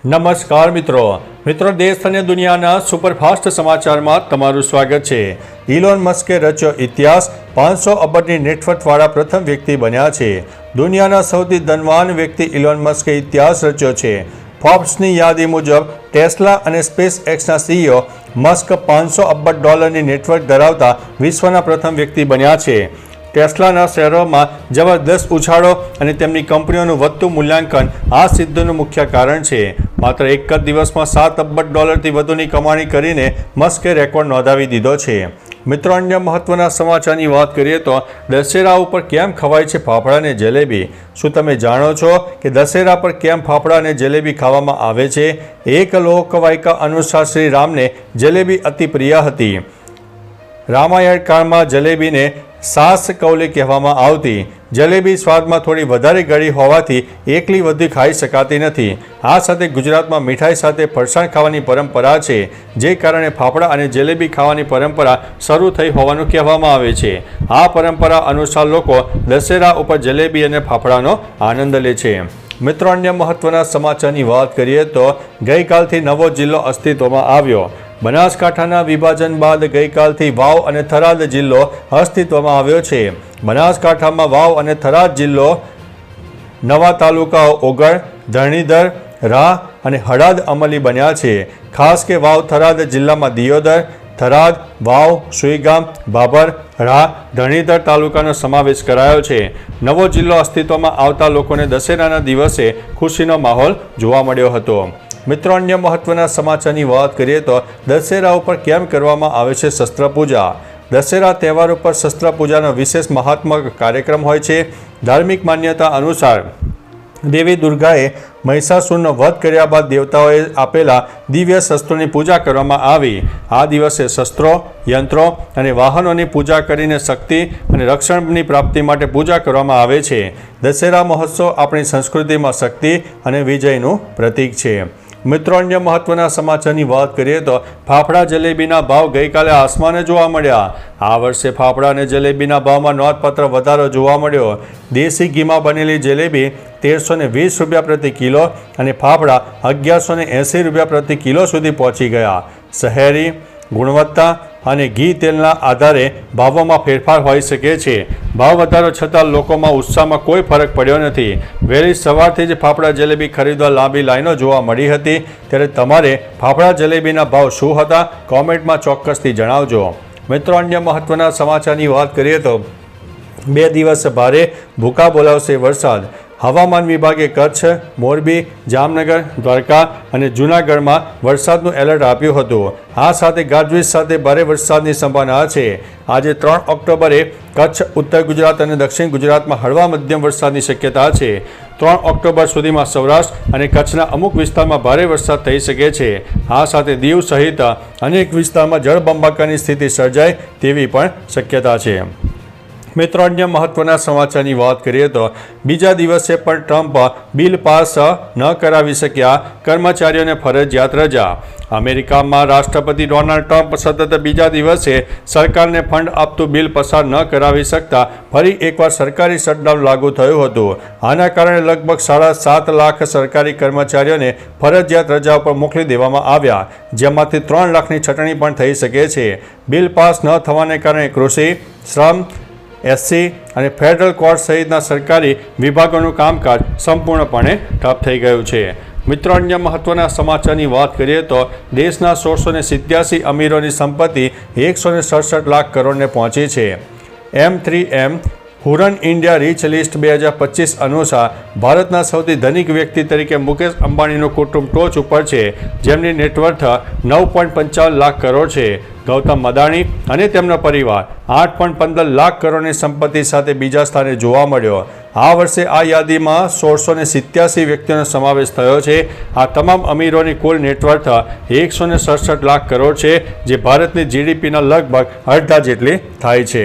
નમસ્કાર મિત્રો દેશ અને દુનિયાના સુપરફાસ્ટ સમાચારમાં તમારું સ્વાગત છે। ઇલોન મસ્કે રચ્યો ઇતિહાસ, 500 અબજની નેટવર્થવાળા પ્રથમ વ્યક્તિ બન્યા છે। દુનિયાના સૌથી ધનવાન વ્યક્તિ ઇલોન મસ્કે ઇતિહાસ રચ્યો છે। ફોર્બ્સની યાદી મુજબ ટેસ્લા અને સ્પેસ એક્સના સીઈઓ મસ્ક $500 અબજની નેટવર્ક ધરાવતા વિશ્વના પ્રથમ વ્યક્તિ બન્યા છે। ટેસ્લાના શેરોમાં જબરદસ્ત ઉછાળો અને તેમની કંપનીઓનું વધતું મૂલ્યાંકન આ સિદ્ધિનું મુખ્ય કારણ છે। માત્ર એક જ દિવસમાં $7 અબજથી વધુની કમાણી કરીને મસ્કે રેકોર્ડ નોંધાવી દીધો છે। મિત્રો, અન્ય મહત્વના સમાચારની વાત કરીએ તો દશેરા ઉપર કેમ ખવાય છે ફાફડા અને જલેબી? શું તમે જાણો છો કે દશેરા પર કેમ ફાફડા અને જલેબી ખાવામાં આવે છે? એક લોકવાયકા અનુસાર શ્રી રામને જલેબી અતિ પ્રિય હતી। રામાયણ કાળમાં જલેબીને સાસ કૌલી કહેવામાં આવતી। જલેબી સ્વાદમાં થોડી વધારે ગળી હોવાથી એકલી વધુ ખાઈ શકાતી નથી। આ સાથે ગુજરાતમાં મીઠાઈ સાથે ફરસાણ ખાવાની પરંપરા છે, જે કારણે ફાફડા અને જલેબી ખાવાની પરંપરા શરૂ થઈ હોવાનું કહેવામાં આવે છે। આ પરંપરા અનુસાર લોકો દશેરા ઉપર જલેબી અને ફાફડાનો આનંદ લે છે। મિત્રો, અન્ય મહત્વના સમાચારની વાત કરીએ તો ગઈકાલથી નવો જિલ્લો અસ્તિત્વમાં આવ્યો। બનાસકાંઠાના વિભાજન બાદ ગઈકાલથી વાવ અને થરાદ જિલ્લો અસ્તિત્વમાં આવ્યો છે। બનાસકાંઠામાં વાવ અને થરાદ જિલ્લો નવા તાલુકાઓ ઓગળ, ધરણીધર, રાહ અને હળાદ અમલી બન્યા છે। ખાસ કે વાવ થરાદ જિલ્લામાં દિયોદર, થરાદ, વાવ, સુઈગામ, બાબર, રાહ, ધરણીધર તાલુકાનો સમાવેશ કરાયો છે। નવો જિલ્લો અસ્તિત્વમાં આવતા લોકોને દશેરાના દિવસે ખુશીનો માહોલ જોવા મળ્યો હતો। મિત્રો, અન્ય મહત્વના સમાચારની વાત કરીએ તો દશેરા ઉપર કેમ કરવામાં આવે છે શસ્ત્ર પૂજા? દશેરા તહેવાર ઉપર શસ્ત્ર પૂજાનો વિશેષ મહાત્મક કાર્યક્રમ હોય છે। ધાર્મિક માન્યતા અનુસાર દેવી દુર્ગાએ મહિષાસુરનો વધ કર્યા બાદ દેવતાઓએ આપેલા દિવ્ય શસ્ત્રોની પૂજા કરવામાં આવી। આ દિવસે શસ્ત્રો, યંત્રો અને વાહનોની પૂજા કરીને શક્તિ અને રક્ષણની પ્રાપ્તિ માટે પૂજા કરવામાં આવે છે। દશેરા મહોત્સવ આપણી સંસ્કૃતિમાં શક્તિ અને વિજયનું પ્રતીક છે। મિત્રો, અન્ય મહત્વના સમાચારની વાત કરીએ તો ફાફડા જલેબીના ભાવ ગઈકાલે આસમાને જોવા મળ્યા। આ વર્ષે ફાફડા અને જલેબીના ભાવમાં નોંધપાત્ર વધારો જોવા મળ્યો। દેશી ઘીમાં બનેલી જલેબી $1320 પ્રતિ કિલો અને ફાફડા $1180 પ્રતિ કિલો સુધી પહોંચી ગયા। શહેરી ગુણવત્તા અને ઘી તેલના આધારે ભાવોમાં ફેરફાર હોઈ શકે છે। ભાવ વધારો છતાં લોકોમાં ઉત્સાહમાં કોઈ ફરક પડ્યો નથી। વહેલી સવારથી જ ફાફડા જલેબી ખરીદવા લાંબી લાઈનો જોવા મળી હતી। ત્યારે તમારે ફાફડા જલેબીના ભાવ શું હતા? કોમેન્ટમાં ચોક્કસથી જણાવજો। મિત્રો, અન્ય મહત્વના સમાચારની વાત કરીએ તો 2 દિવસ ભારે ભૂકા બોલાવશે વરસાદ। હવામાન વિભાગે કચ્છ, મોરબી, જામનગર, દ્વારકા અને જૂનાગઢમાં વરસાદનું એલર્ટ આપ્યું હતું। આ સાથે ગાજવીજ સાથે ભારે વરસાદની સંભાવના છે। આજે 3 ઓક્ટોબરે કચ્છ, ઉત્તર ગુજરાત અને દક્ષિણ ગુજરાતમાં હળવા મધ્યમ વરસાદની શક્યતા છે। 3 ઓક્ટોબર સુધીમાં સૌરાષ્ટ્ર અને કચ્છના અમુક વિસ્તારમાં ભારે વરસાદ થઈ શકે છે। આ સાથે દીવ સહિત અનેક વિસ્તારમાં જળબંબાકારની સ્થિતિ સર્જાય તેવી પણ શક્યતા છે। મિત્રો, અન્ય મહત્વના સમાચારની વાત કરીએ તો બીજા દિવસે પણ ટ્રમ્પ બિલ પાસ ન કરાવી શક્યા, કર્મચારીઓને ફરજિયાત રજા। અમેરિકામાં રાષ્ટ્રપતિ ડોનાલ્ડ ટ્રમ્પ સતત બીજા દિવસે સરકારને ફંડ આપતું બિલ પસાર ન કરાવી શકતા ફરી એકવાર સરકારી શટડાઉન લાગુ થયું હતું। આના કારણે લગભગ 7.5 લાખ સરકારી કર્મચારીઓને ફરજિયાત રજા પર મોકલી દેવામાં આવ્યા, જેમાંથી 3 લાખની છટણી પણ થઈ શકે છે। બિલ પાસ ન થવાને કારણે કૃષિ, શ્રમ, એસસી અને ફેડરલ કોર્ટ સહિતના સરકારી વિભાગોનું કામકાજ સંપૂર્ણપણે ઠપ થઈ ગયું છે। મિત્રો, અન્ય મહત્વના સમાચારની વાત કરીએ તો દેશના 187 અમીરોની સંપત્તિ 167 લાખ કરોડને પહોંચી છે। M3M હુરન ઇન્ડિયા રીચ લિસ્ટ 2025 અનુસાર ભારતના સૌથી ધનિક વ્યક્તિ તરીકે મુકેશ અંબાણીનું કુટુંબ ટોચ ઉપર છે, જેમની નેટવર્થ 9.55 લાખ કરોડ છે। ગૌતમ અદાણી અને તેમનો પરિવાર 8.15 લાખ કરોડની સંપત્તિ સાથે બીજા સ્થાને જોવા મળ્યો। આ વર્ષે આ યાદીમાં 187 વ્યક્તિઓનો સમાવેશ થયો છે। આ તમામ અમીરોની કુલ નેટવર્થ 167 લાખ કરોડ છે, જે ભારતની જીડીપીના લગભગ અડધા જેટલી થાય છે।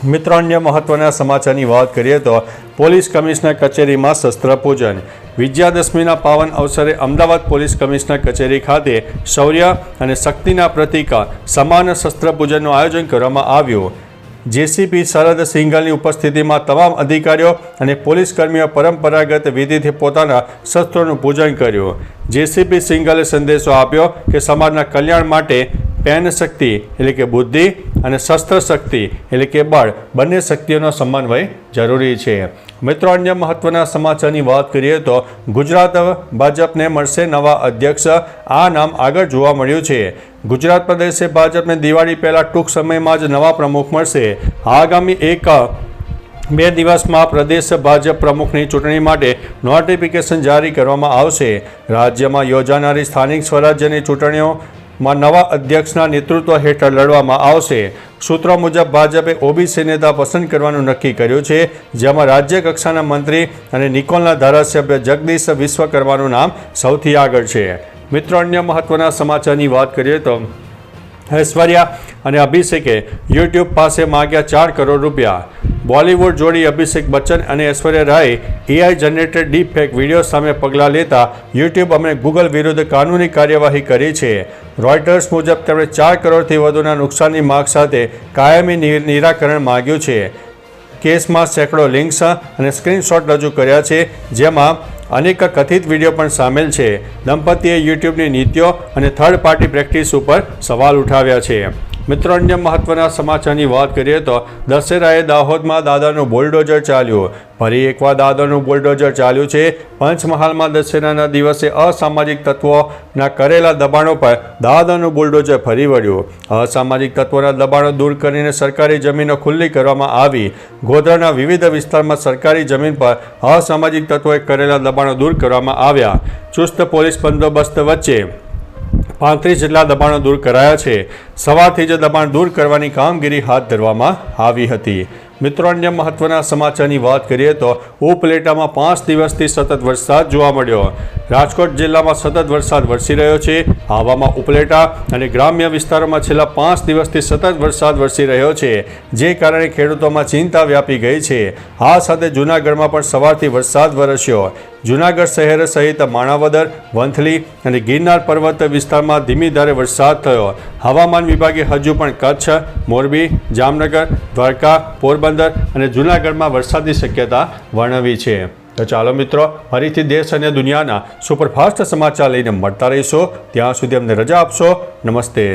મિત્રો, અન્ય મહત્વના સમાચારની વાત કરીએ તો પોલીસ કમિશનર કચેરીમાં શસ્ત્ર પૂજન। વિજયાદશમીના પાવન અવસરે અમદાવાદ પોલીસ કમિશનર કચેરી ખાતે શૌર્ય અને શક્તિના પ્રતીક સમાન શસ્ત્ર પૂજનનું આયોજન કરવામાં આવ્યું। જેસીપી શરદ સિંઘલની ઉપસ્થિતિમાં તમામ અધિકારીઓ અને પોલીસ કર્મીઓ પરંપરાગત વિધિથી પોતાના શસ્ત્રોનું પૂજન કર્યું. જેસીપી સિંઘલે સંદેશો આપ્યો કે સમાજના કલ્યાણ માટે પેન શક્તિ એટલે કે બુદ્ધિ અને શસ્ત્ર શક્તિ એટલે કે બળ બંને શક્તિઓનો સમન્વય જરૂરી છે. મિત્રો, અન્ય મહત્વના સમાચારની વાત કરીએ તો ગુજરાત ભાજપને મળશે નવા અધ્યક્ષ. આ નામ આગળ જોવા મળ્યું છે. ગુજરાત પ્રદેશે ભાજપને દિવાળી પહેલાં ટૂંક સમયમાં જ નવા પ્રમુખ મળશે. આગામી 2 દિવસમાં પ્રદેશ ભાજપ પ્રમુખની ચૂંટણી માટે નોટિફિકેશન જારી કરવામાં આવશે. રાજ્યમાં યોજાનારી સ્થાનિક સ્વરાજ્યની ચૂંટણીઓમાં નવા અધ્યક્ષના નેતૃત્વ હેઠળ લડવામાં આવશે. સૂત્રો મુજબ ભાજપે ઓબીસી નેતા પસંદ કરવાનું નક્કી કર્યું છે, જેમાં રાજ્ય કક્ષાના મંત્રી અને નિકોલના ધારાસભ્ય જગદીશ વિશ્વકર્માનું નામ સૌથી આગળ છે. મિત્રો, અન્ય મહત્વના સમાચારની વાત કરીએ તો ઐશ્વર્યા અને અભિષેકે યુટ્યુબ પાસે માગ્યા 4 કરોડ રૂપિયા. બોલિવૂડ જોડી અભિષેક બચ્ચન અને ઐશ્વર્યા રાયે AI generated deep fake video સામે પગલાં લેતા યુટ્યુબ અને ગૂગલ વિરુદ્ધ કાનૂની કાર્યવાહી કરી છે. રોયટર્સ મુજબ તેમણે 4 કરોડથી વધુના નુકસાનની માગ સાથે કાયમી નિરાકરણ માગ્યું છે. કેસમાં સેંકડો લિંક્સ અને સ્ક્રીનશોટ રજૂ કર્યા છે, જેમાં અનેક કથિત વિડીયો પણ સામેલ છે. દંપતીએ યુટ્યુબની નીતિઓ અને થર્ડ પાર્ટી પ્રેક્ટિસ ઉપર સવાલ ઉઠાવ્યા છે. મિત્રો, અન્ય મહત્વના સમાચારની વાત કરીએ તો દશેરાએ દાહોદમાં દાદાનું બુલડોઝર ચાલ્યું. ફરી એકવાર દાદાનું બુલડોઝર ચાલ્યું છે. પંચમહાલમાં દશેરાના દિવસે અસામાજિક તત્વોના કરેલા દબાણો પર દાદાનું બુલડોઝર ફરી વળ્યું. અસામાજિક તત્વોના દબાણો દૂર કરીને સરકારી જમીનો ખુલ્લી કરવામાં આવી. ગોધરાના વિવિધ વિસ્તારમાં સરકારી જમીન પર અસામાજિક તત્વોએ કરેલા દબાણો દૂર કરવામાં આવ્યા. ચુસ્ત પોલીસ બંદોબસ્ત વચ્ચે 35 જેટલા દબાણો દૂર કરાયા છે. સવારથી જ દબાણ દૂર કરવાની કામગીરી હાથ ધરવામાં આવી હતી. મિત્રો, અન્ય મહત્વના સમાચારની વાત કરીએ તો ઉપલેટામાં 5 દિવસથી સતત વરસાદ જોવા મળ્યો. રાજકોટ જિલ્લામાં સતત વરસાદ વરસી રહ્યો છે. આવામાં ઉપલેટા અને ગ્રામ્ય વિસ્તારોમાં છેલ્લા 5 દિવસથી સતત વરસાદ વરસી રહ્યો છે, જે કારણે ખેડૂતોમાં ચિંતા વ્યાપી ગઈ છે. આ સાથે જૂનાગઢમાં પણ સવારથી વરસાદ વરસ્યો. જૂનાગઢ શહેર સહિત માણાવદર, વંથલી અને ગિરનાર પર્વત વિસ્તારમાં ધીમી ધારે વરસાદ થયો. હવામાન વિભાગે હજુ પણ કચ્છ, મોરબી, જામનગર, દ્વારકા, પોરબંદર અને જૂનાગઢમાં વરસાદની શક્યતા વર્ણવી છે. તો ચાલો મિત્રો, ફરીથી દેશ અને દુનિયાના સુપરફાસ્ટ સમાચાર લઈને મળતા રહીશો. ત્યાં સુધી અમને રજા આપશો. નમસ્તે.